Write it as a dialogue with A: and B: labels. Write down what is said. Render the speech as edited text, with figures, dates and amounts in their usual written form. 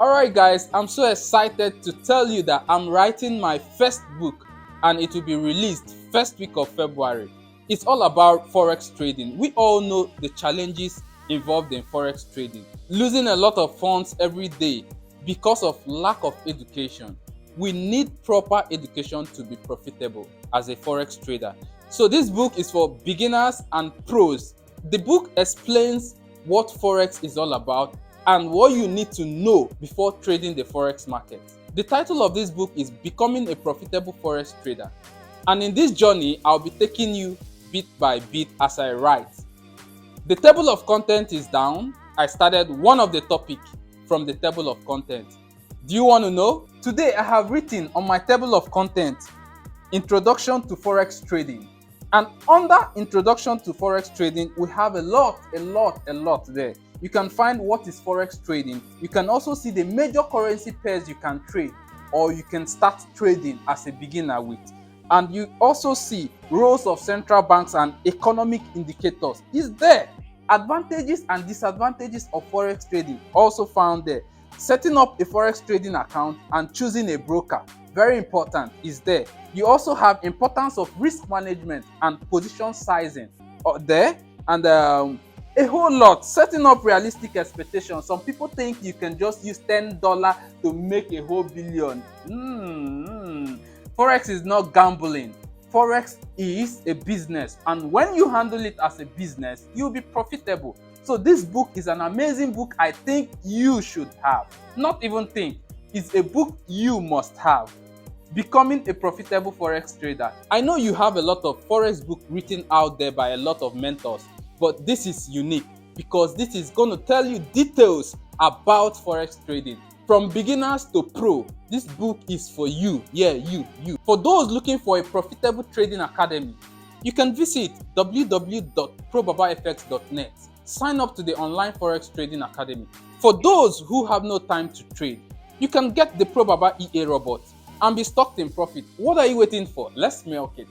A: Alright guys, I'm so excited to tell you that I'm writing my first book and it will be released first week of February. It's all about Forex trading. We all know the challenges involved in Forex trading. Losing a lot of funds every day because of lack of education. We need proper education to be profitable as a Forex trader. So this book is for beginners and pros. The book explains what Forex is all about and what you need to know before trading the Forex market. The title of this book is Becoming a Profitable Forex Trader. And in this journey, I'll be taking you bit by bit as I write. The table of content is down. I started one of the topics from the table of content. Do you want to know? Today, I have written on my table of content, Introduction to Forex Trading. And under Introduction to Forex Trading, we have a lot there. You can find what is Forex trading. You can also see the major currency pairs you can trade or you can start trading as a beginner with. And you also see roles of central banks and economic indicators. Is there. Advantages and disadvantages of Forex trading also found there. Setting up a Forex trading account and choosing a broker, very important, is there. You also have importance of risk management and position sizing there, and a whole lot. Setting up realistic expectations. Some people think you can just use $10 to make a whole billion. Forex is not gambling. Forex is a business, and when you handle it as a business, you'll be profitable. So this book is an amazing book I think you should have. Not even think, it's a book you must have. Becoming a Profitable Forex Trader. I know you have a lot of Forex books written out there by a lot of mentors, but this is unique because this is going to tell you details about Forex trading. From beginners to pro, this book is for you. Yeah, you. For those looking for a profitable trading academy, you can visit www.probabafx.net. Sign up to the online Forex Trading Academy. For those who have no time to trade, you can get the Probaba EA robot and be stocked in profit. What are you waiting for? Let's milk it.